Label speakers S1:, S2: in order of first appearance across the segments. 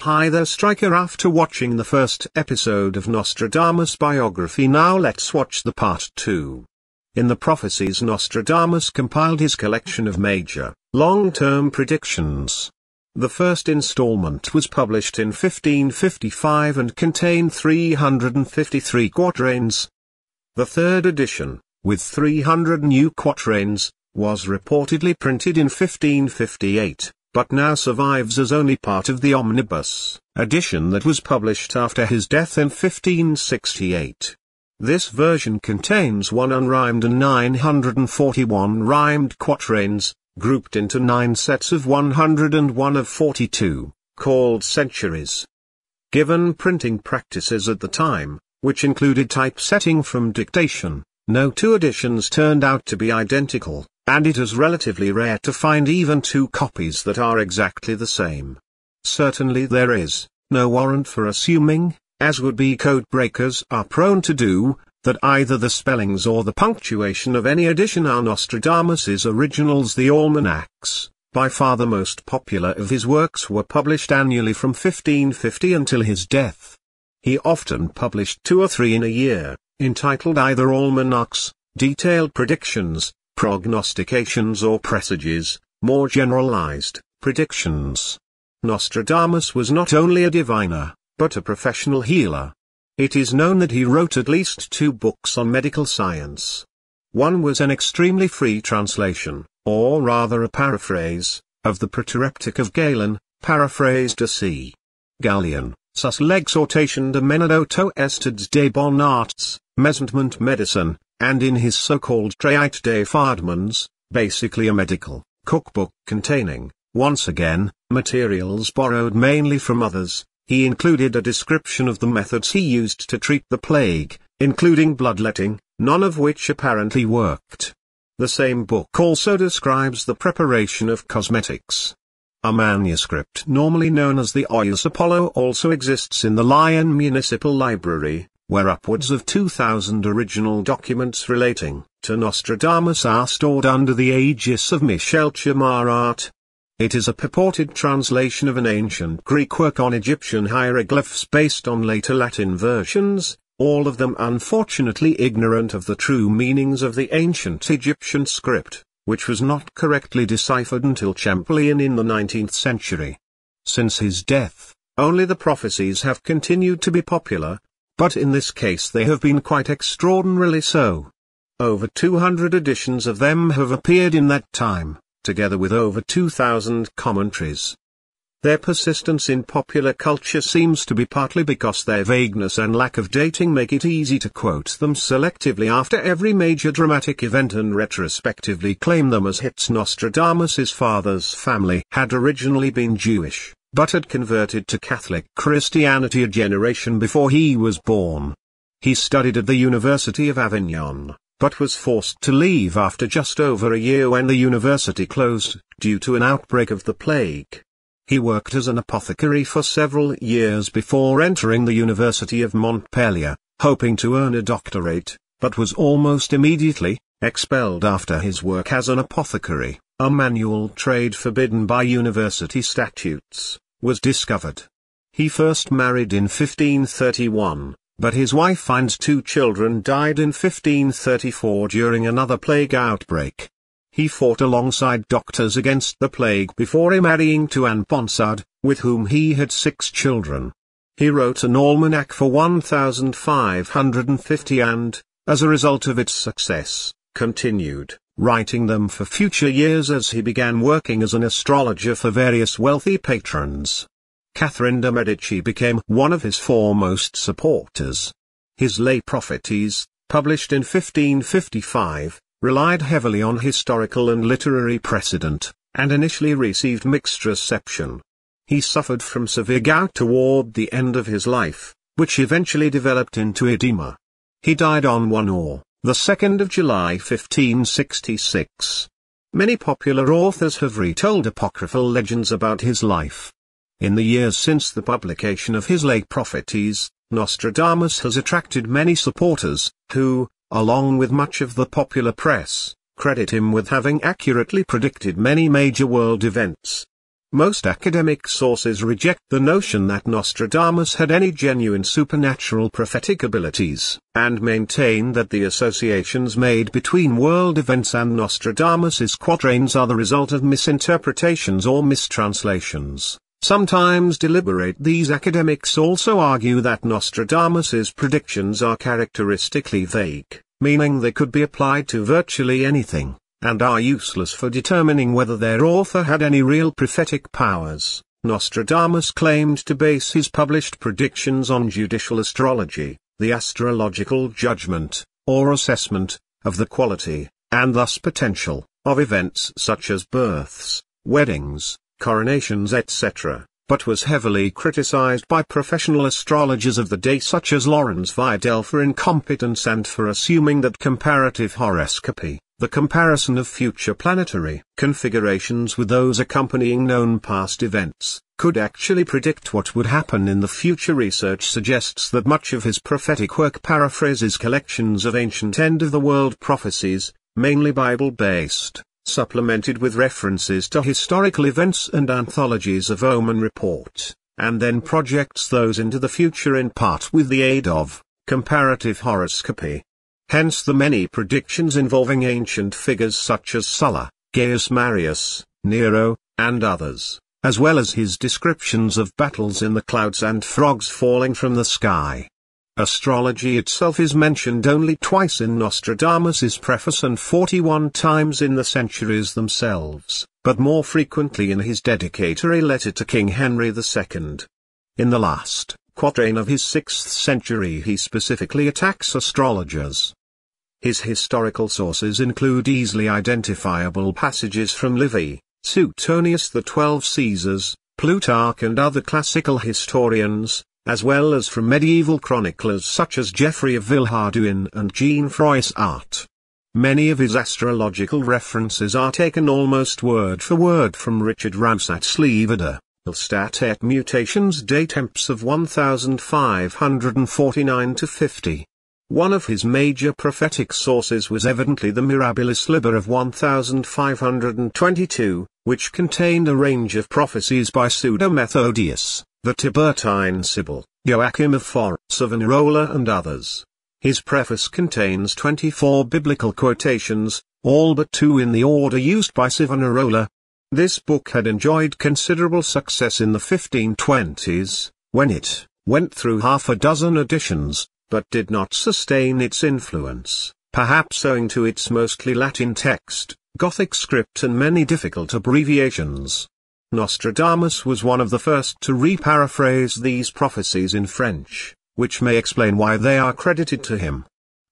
S1: Hi there Striker, after watching the first episode of Nostradamus biography, now let's watch the part 2. In the prophecies, Nostradamus compiled his collection of major, long-term predictions. The first installment was published in 1555 and contained 353 quatrains. The third edition, with 300 new quatrains, was reportedly printed in 1558. But now survives as only part of the omnibus edition that was published after his death in 1568. This version contains one unrhymed and 941 rhymed quatrains, grouped into 9 sets of 101 of 42, called centuries. Given printing practices at the time, which included typesetting from dictation, no two editions turned out to be identical, and it is relatively rare to find even 2 copies that are exactly the same. Certainly there is no warrant for assuming, as would-be code breakers are prone to do, that either the spellings or the punctuation of any edition are Nostradamus's originals. The almanacs, by far the most popular of his works, were published annually from 1550 until his death. He often published 2 or 3 in a year, entitled either almanacs, detailed predictions, prognostications, or presages, more generalized, predictions. Nostradamus was not only a diviner, but a professional healer. It is known that he wrote at least 2 books on medical science. One was an extremely free translation, or rather a paraphrase, of the Protereptic of Galen, paraphrased a c. Gallian, sus l'exhortation de menadoto estids de bon arts, mesentement medicine, and in his so-called Traite des Fardemans, basically a medical cookbook containing, once again, materials borrowed mainly from others, he included a description of the methods he used to treat the plague, including bloodletting, none of which apparently worked. The same book also describes the preparation of cosmetics. A manuscript normally known as the Oius Apollo also exists in the Lyon Municipal Library, where upwards of 2,000 original documents relating to Nostradamus are stored under the aegis of Michel Chamarat. It is a purported translation of an ancient Greek work on Egyptian hieroglyphs based on later Latin versions, all of them unfortunately ignorant of the true meanings of the ancient Egyptian script, which was not correctly deciphered until Champollion in the 19th century. Since his death, only the prophecies have continued to be popular, but in this case they have been quite extraordinarily so. Over 200 editions of them have appeared in that time, together with over 2,000 commentaries. Their persistence in popular culture seems to be partly because their vagueness and lack of dating make it easy to quote them selectively after every major dramatic event and retrospectively claim them as hits. Nostradamus's father's family had originally been Jewish, but had converted to Catholic Christianity a generation before he was born. He studied at the University of Avignon, but was forced to leave after just over a year when the university closed, due to an outbreak of the plague. He worked as an apothecary for several years before entering the University of Montpellier, hoping to earn a doctorate, but was almost immediately expelled after his work as an apothecary, a manual trade forbidden by university statutes, was discovered. He first married in 1531, but his wife and 2 children died in 1534 during another plague outbreak. He fought alongside doctors against the plague before remarrying to Anne Ponsard, with whom he had 6 children. He wrote an almanac for 1550 and, as a result of its success, continued writing them for future years as he began working as an astrologer for various wealthy patrons. Catherine de' Medici became one of his foremost supporters. His lay prophecies, published in 1555, relied heavily on historical and literary precedent, and initially received mixed reception. He suffered from severe gout toward the end of his life, which eventually developed into edema. He died on 1 or the 2nd of July 1566. Many popular authors have retold apocryphal legends about his life. In the years since the publication of his late prophecies, Nostradamus has attracted many supporters, who, along with much of the popular press, credit him with having accurately predicted many major world events. Most academic sources reject the notion that Nostradamus had any genuine supernatural prophetic abilities, and maintain that the associations made between world events and Nostradamus's quatrains are the result of misinterpretations or mistranslations. Sometimes deliberate. These academics also argue that Nostradamus's predictions are characteristically vague, meaning they could be applied to virtually anything, and are useless for determining whether their author had any real prophetic powers. Nostradamus claimed to base his published predictions on judicial astrology, the astrological judgment, or assessment, of the quality, and thus potential, of events such as births, weddings, coronations etc., but was heavily criticized by professional astrologers of the day such as Lawrence Vidal for incompetence and for assuming that comparative horoscopy, the comparison of future planetary configurations with those accompanying known past events, could actually predict what would happen in the future. Research suggests that much of his prophetic work paraphrases collections of ancient end-of-the-world prophecies, mainly Bible-based, supplemented with references to historical events and anthologies of omen report, and then projects those into the future in part with the aid of comparative horoscopy. Hence the many predictions involving ancient figures such as Sulla, Gaius Marius, Nero, and others, as well as his descriptions of battles in the clouds and frogs falling from the sky. Astrology itself is mentioned only twice in Nostradamus's preface and 41 times in the centuries themselves, but more frequently in his dedicatory letter to King Henry II. In the last quatrain of his 6th century he specifically attacks astrologers. His historical sources include easily identifiable passages from Livy, Suetonius, the 12 Caesars, Plutarch and other classical historians, as well as from medieval chroniclers such as Geoffrey of Villehardouin and Jean Froissart. Many of his astrological references are taken almost word for word from Richard Ronsat's Livre Stat et Mutations des Temps of 1549-50. One of his major prophetic sources was evidently the Mirabilis Liber of 1522, which contained a range of prophecies by Pseudo-Methodius, the Tiburtine Sibyl, Joachim of Forres, Savonarola and others. His preface contains 24 biblical quotations, all but 2 in the order used by Savonarola. This book had enjoyed considerable success in the 1520s, when it went through half a dozen editions, but did not sustain its influence, perhaps owing to its mostly Latin text, Gothic script and many difficult abbreviations. Nostradamus was one of the first to reparaphrase these prophecies in French, which may explain why they are credited to him.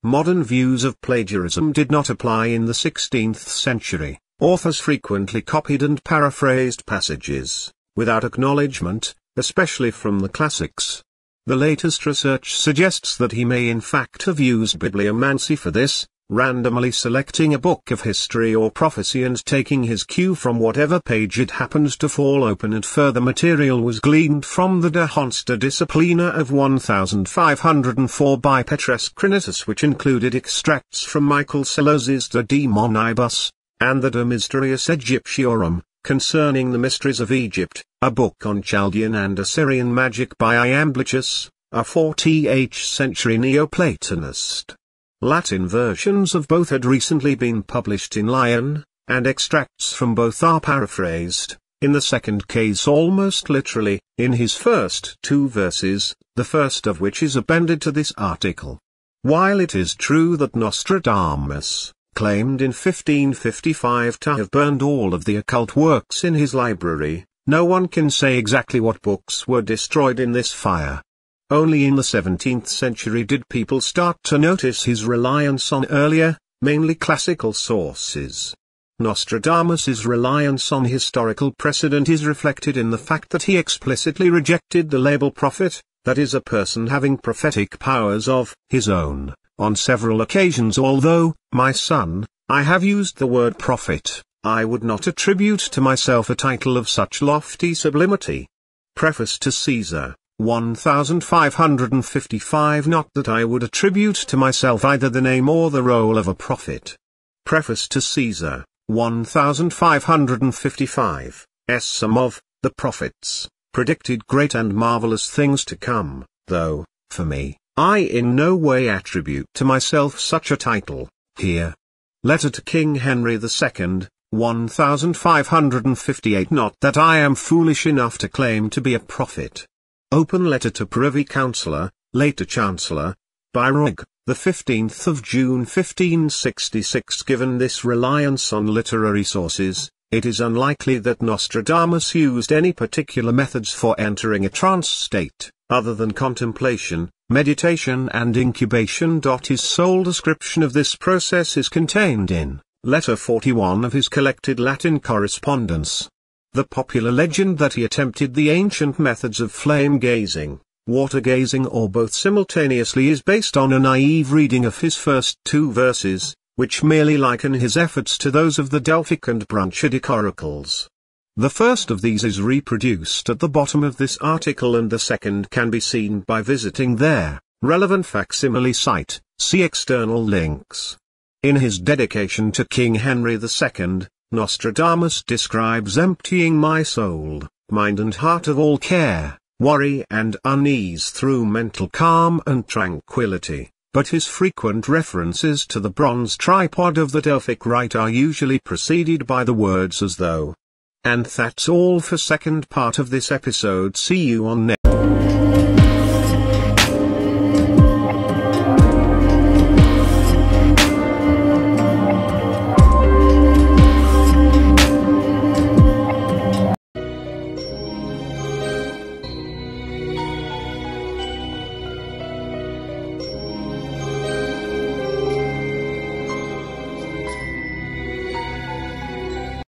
S1: Modern views of plagiarism did not apply in the 16th century. Authors frequently copied and paraphrased passages, without acknowledgement, especially from the classics. The latest research suggests that he may in fact have used bibliomancy for this, randomly selecting a book of history or prophecy and taking his cue from whatever page it happened to fall open, and further material was gleaned from the De Honsta Disciplina of 1504 by Petrus Crinitus, which included extracts from Michael Seloz's De Demonibus, and the De Mysteriis Egyptiorum, concerning the mysteries of Egypt, a book on Chaldean and Assyrian magic by Iamblichus, a 14th century Neoplatonist. Latin versions of both had recently been published in Lyon, and extracts from both are paraphrased, in the second case almost literally, in his first 2 verses, the first of which is appended to this article. While it is true that Nostradamus claimed in 1555 to have burned all of the occult works in his library, no one can say exactly what books were destroyed in this fire. Only in the 17th century did people start to notice his reliance on earlier, mainly classical sources. Nostradamus's reliance on historical precedent is reflected in the fact that he explicitly rejected the label prophet, that is, a person having prophetic powers of his own, on several occasions. Although, my son, I have used the word prophet, I would not attribute to myself a title of such lofty sublimity. Preface to Caesar, 1555. Not that I would attribute to myself either the name or the role of a prophet. Preface to Caesar, 1555. Some of The prophets predicted great and marvelous things to come, though, for me, I in no way attribute to myself such a title. Here. Letter to King Henry II, 1558. Not that I am foolish enough to claim to be a prophet. Open letter to Privy Councillor, later Chancellor, Biography, the 15th of June 1566. Given this reliance on literary sources, it is unlikely that Nostradamus used any particular methods for entering a trance state, other than contemplation, meditation and incubation. His sole description of this process is contained in Letter 41 of his collected Latin correspondence. The popular legend that he attempted the ancient methods of flame gazing, water gazing or both simultaneously is based on a naive reading of his first two verses, which merely liken his efforts to those of the Delphic and Branchadic oracles. The first of these is reproduced at the bottom of this article and the second can be seen by visiting their relevant facsimile site. See external links. In his dedication to King Henry II, Nostradamus describes emptying my soul, mind and heart of all care, worry and unease through mental calm and tranquility. But his frequent references to the bronze tripod of the Delphic rite are usually preceded by the words as though. And that's all for second part of this episode. See you on next.